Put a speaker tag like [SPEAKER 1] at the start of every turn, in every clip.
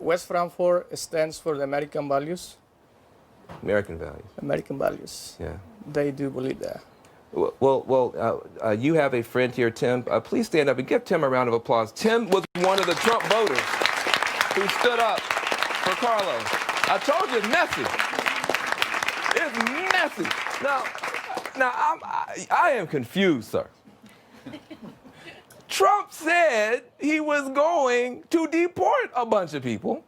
[SPEAKER 1] West Frankfurt stands for the American values.
[SPEAKER 2] American values.
[SPEAKER 1] American values.
[SPEAKER 2] Yeah.
[SPEAKER 1] They do believe that.
[SPEAKER 2] Well, you have a friend here, Tim. Please stand up and give Tim a round of applause. Tim was one of the Trump voters who stood up for Carlos. I told you it's messy. It's messy. Now I am confused, sir. Trump said he was going to deport a bunch of people.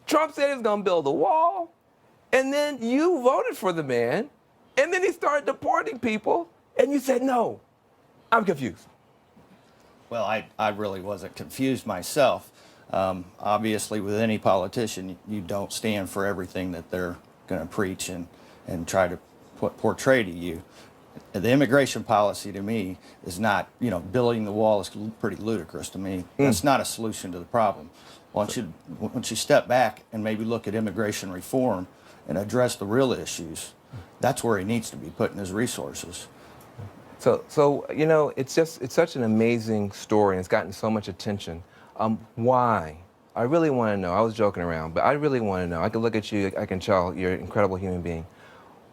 [SPEAKER 2] Trump said he was going to build a wall. And then you voted for the man. And then he started deporting people. And you said, no. I'm confused.
[SPEAKER 3] Well, I really wasn't confused myself. Obviously, with any politician, you don't stand for everything that they're going to preach and try to portray to you. The immigration policy, to me, is not, building the wall is pretty ludicrous to me. That's not a solution to the problem. Once you step back and maybe look at immigration reform and address the real issues, that's where he needs to be putting his resources.
[SPEAKER 2] So it's such an amazing story, and it's gotten so much attention. Why? I really want to know. I was joking around, but I really want to know. I can look at you, I can tell you're an incredible human being.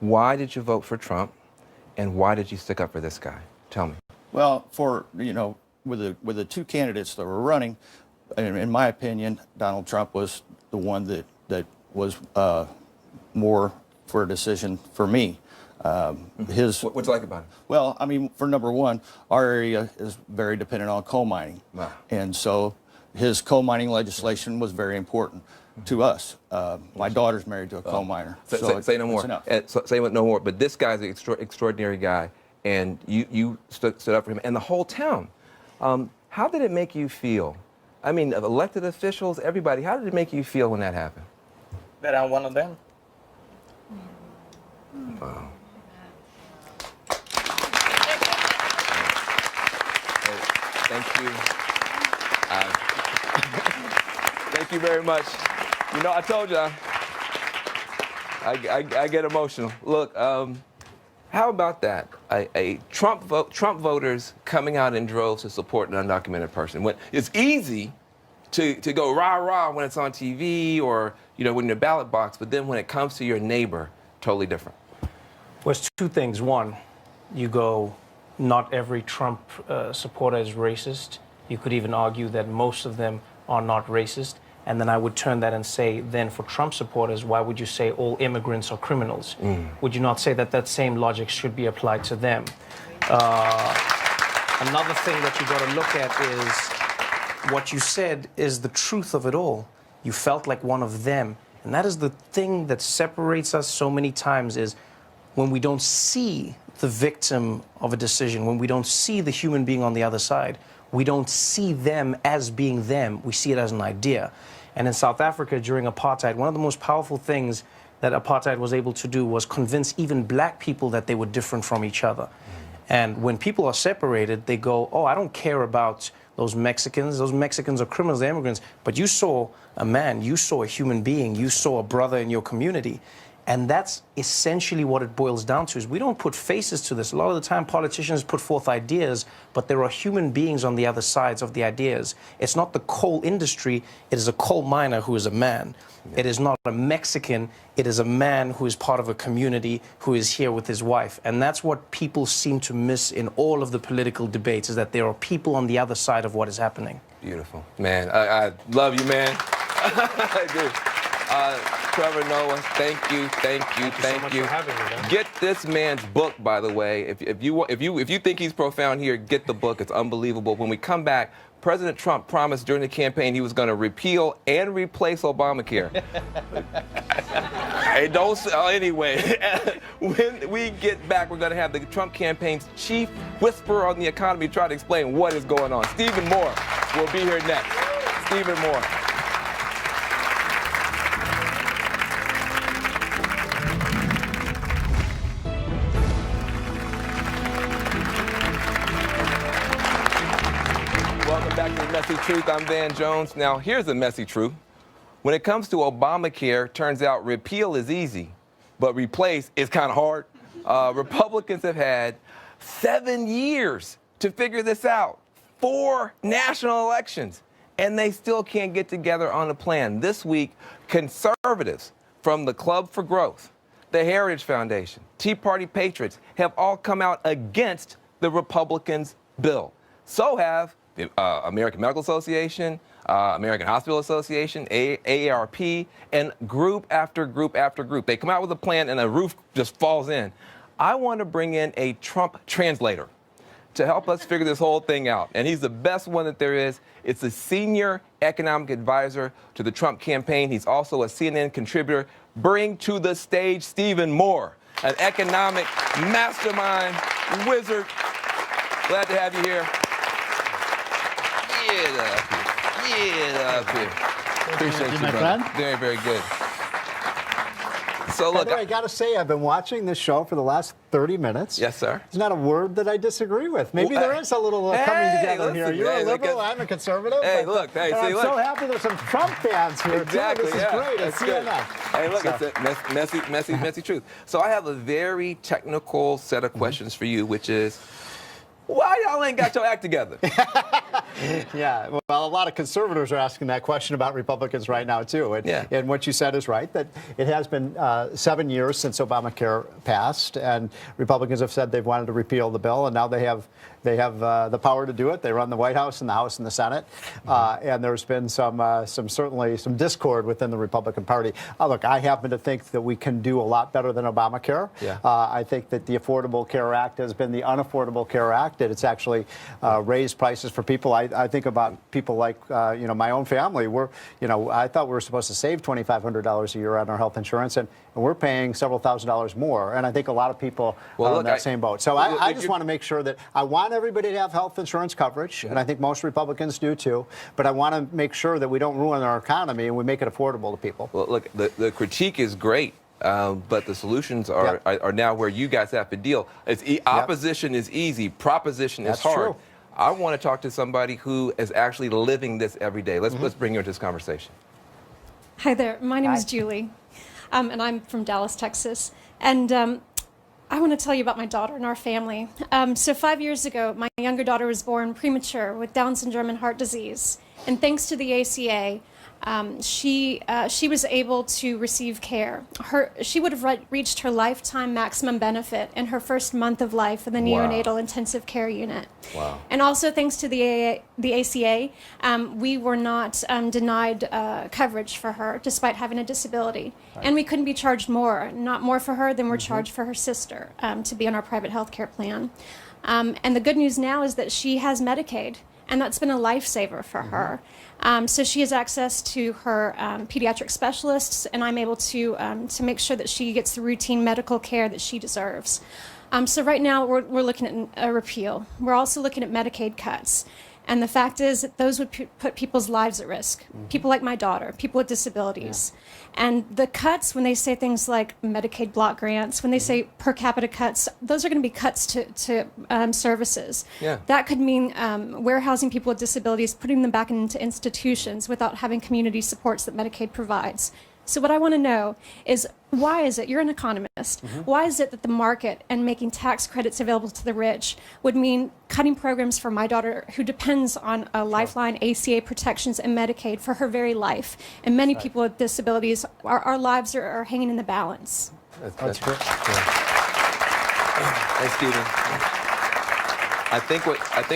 [SPEAKER 2] Why did you vote for Trump, and why did you stick up for this guy? Tell me.
[SPEAKER 3] Well, with the two candidates that were running, in my opinion, Donald Trump was the one that was more for a decision for me.
[SPEAKER 2] What's you like about him?
[SPEAKER 3] Well, I mean, for number one, our area is very dependent on coal mining.
[SPEAKER 2] Wow.
[SPEAKER 3] And so his coal mining legislation was very important to us. My daughter's married to a coal miner.
[SPEAKER 2] Say no more. Say no more. But this guy's an extraordinary guy, and you stood up for him, and the whole town. How did it make you feel? I mean, elected officials, everybody, how did it make you feel when that happened?
[SPEAKER 1] That I'm one of them.
[SPEAKER 2] Wow. Thank you. Thank you very much. I told you, I get emotional. Look, how about that? Trump voters coming out in droves to support an undocumented person. When it's easy to go rah-rah when it's on TV or, when you're ballot box, but then when it comes to your neighbor, totally different.
[SPEAKER 4] Well, it's two things. One, you go, not every Trump supporter is racist. You could even argue that most of them are not racist. And then I would turn that and say, then for Trump supporters, why would you say all immigrants are criminals? Would you not say that that same logic should be applied to them? Another thing that you got to look at is what you said is the truth of it all. You felt like one of them. And that is the thing that separates us so many times is when we don't see the victim of a decision, when we don't see the human being on the other side, we don't see them as being them. We see it as an idea. And in South Africa during apartheid, one of the most powerful things that apartheid was able to do was convince even black people that they were different from each other. And when people are separated, they go, oh, I don't care about those Mexicans. Those Mexicans are criminals, they're immigrants. But you saw a man, you saw a human being, you saw a brother in your community. And that's essentially what it boils down to, is we don't put faces to this. A lot of the time, politicians put forth ideas, but there are human beings on the other sides of the ideas. It's not the coal industry. It is a coal miner who is a man. It is not a Mexican. It is a man who is part of a community who is here with his wife. And that's what people seem to miss in all of the political debates, is that there are people on the other side of what is happening.
[SPEAKER 2] Beautiful. Man, I love you, man. I do. Trevor, Noah, thank you.
[SPEAKER 4] Thank you so much for having me, man.
[SPEAKER 2] Get this man's book, by the way. If you think he's profound here, get the book. It's unbelievable. When we come back, President Trump promised during the campaign he was going to repeal and replace Obamacare. Hey, anyway, when we get back, we're going to have the Trump campaign's chief whisperer on the economy try to explain what is going on. Stephen Moore will be here next. Stephen Moore. Welcome back to The Messy Truth. I'm Van Jones. Now, here's the messy truth. When it comes to Obamacare, turns out repeal is easy, but replace is kind of hard. Republicans have had 7 years to figure this out. 4 national elections. and they still can't get together on a plan. This week, conservatives from the Club for Growth, the Heritage Foundation, Tea Party patriots have all come out against the Republicans' bill. So have the American Medical Association, American Hospital Association, AARP, and group after group after group. They come out with a plan and the roof just falls in. I want to bring in a Trump translator to help us figure this whole thing out. And he's the best one that there is. It's a senior economic advisor to the Trump campaign. He's also a CNN contributor. Bring to the stage Stephen Moore, an economic mastermind wizard. Glad to have you here. Get up here. Appreciate you,
[SPEAKER 5] my
[SPEAKER 2] brother.
[SPEAKER 5] friend.
[SPEAKER 2] Very, very good. So
[SPEAKER 5] By
[SPEAKER 2] look,
[SPEAKER 5] the way, I got to say, I've been watching this show for the last 30 minutes.
[SPEAKER 2] Yes, sir.
[SPEAKER 5] There's not a word that I disagree with. Maybe
[SPEAKER 2] Well,
[SPEAKER 5] there is a little coming
[SPEAKER 2] hey,
[SPEAKER 5] together
[SPEAKER 2] listen,
[SPEAKER 5] here. You're
[SPEAKER 2] hey,
[SPEAKER 5] a liberal,
[SPEAKER 2] look,
[SPEAKER 5] I'm a conservative.
[SPEAKER 2] hey,
[SPEAKER 5] but-
[SPEAKER 2] look, hey,
[SPEAKER 5] and
[SPEAKER 2] see,
[SPEAKER 5] I'm
[SPEAKER 2] look.
[SPEAKER 5] so happy there's some Trump fans here,
[SPEAKER 2] exactly,
[SPEAKER 5] too. This
[SPEAKER 2] yeah.
[SPEAKER 5] is great.
[SPEAKER 2] That's
[SPEAKER 5] It's
[SPEAKER 2] good.
[SPEAKER 5] CNN.
[SPEAKER 2] Hey, look,
[SPEAKER 5] So-
[SPEAKER 2] it's a messy truth. So I have a very technical set of questions for you, which is, why y'all ain't got your act together?
[SPEAKER 5] Yeah, well, a lot of conservatives are asking that question about Republicans right now, too. And,
[SPEAKER 2] Yeah.
[SPEAKER 5] and what you said is right, that it has been 7 years since Obamacare passed, and Republicans have said they've wanted to repeal the bill, and now they have the power to do it. They run the White House and the House and the Senate, and there's been certainly some discord within the Republican Party. Look, I happen to think that we can do a lot better than Obamacare.
[SPEAKER 2] Yeah.
[SPEAKER 5] I think that the Affordable Care Act has been the Unaffordable Care Act. It's actually raised prices for people. I think about people like my own family. I thought we were supposed to save $2,500 a year on our health insurance, and we're paying several $1,000s more. And I think a lot of people are in that same boat. So I just want to make sure that I want everybody to have health insurance coverage, and I think most Republicans do too. But I want to make sure that we don't ruin our economy and we make it affordable to people.
[SPEAKER 2] Well, look, the critique is great. But the solutions are now where you guys have to deal. Opposition is easy. Proposition is hard.
[SPEAKER 5] True.
[SPEAKER 2] I want to talk to somebody who is actually living this every day. Let's bring you into this conversation.
[SPEAKER 6] Hi there. My name is
[SPEAKER 5] Hi.
[SPEAKER 6] Julie, and I'm from Dallas, Texas. And I want to tell you about my daughter and our family. So 5 years ago, my younger daughter was born premature with Down syndrome and heart disease. And thanks to the ACA, she was able to receive care. She would have reached her lifetime maximum benefit in her first month of life in the neonatal intensive care unit.
[SPEAKER 2] Wow.
[SPEAKER 6] And also thanks to the ACA, we were not denied coverage for her despite having a disability. Right. And we couldn't be charged more, not more for her than we're charged for her sister to be on our private health care plan. And the good news now is that she has Medicaid, and that's been a lifesaver for her. So she has access to her pediatric specialists, and I'm able to make sure that she gets the routine medical care that she deserves. So right now we're looking at a repeal. We're also looking at Medicaid cuts. And the fact is that those would put people's lives at risk. People like my daughter, people with disabilities. Yeah. And the cuts, when they say things like Medicaid block grants, when they say per capita cuts, those are going to be cuts to services.
[SPEAKER 2] Yeah.
[SPEAKER 6] That could mean warehousing people with disabilities, putting them back into institutions without having community supports that Medicaid provides. So what I want to know is, why is it, you're an economist, why is it that the market and making tax credits available to the rich would mean cutting programs for my daughter who depends on a lifeline, ACA protections, and Medicaid for her very life? And many people with disabilities, our lives are hanging in the balance.
[SPEAKER 5] That's great.
[SPEAKER 2] Hey, Stephen. I think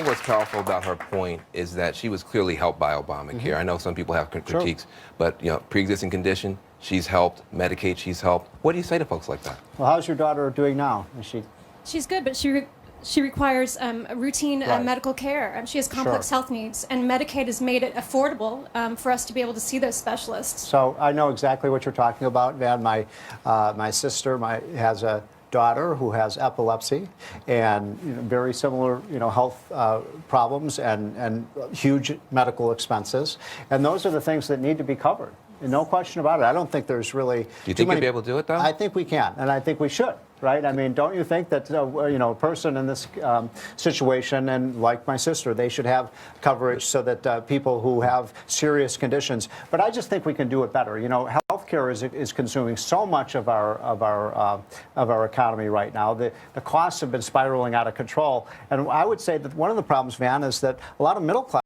[SPEAKER 2] what's powerful about her point is that she was clearly helped by Obamacare. I know some people have critiques, but pre-existing condition, she's helped. Medicaid, she's helped. What do you say to folks like that?
[SPEAKER 5] Well, how's your daughter doing now? Is she?
[SPEAKER 6] She's good, but she requires routine medical care. She has complex health needs, and Medicaid has made it affordable for us to be able to see those specialists.
[SPEAKER 5] So I know exactly what you're talking about, Van. My sister has a daughter who has epilepsy and very similar health problems and huge medical expenses, and those are the things that need to be covered. No question about it. I don't think there's really.
[SPEAKER 2] Do you think you'll be able to do it, though?
[SPEAKER 5] I think we can, and I think we should. Right? I mean, don't you think that a person in this situation, and like my sister, they should have coverage so that people who have serious conditions. But I just think we can do it better. Healthcare is consuming so much of our economy right now. The costs have been spiraling out of control, and I would say that one of the problems, Van, is that a lot of middle class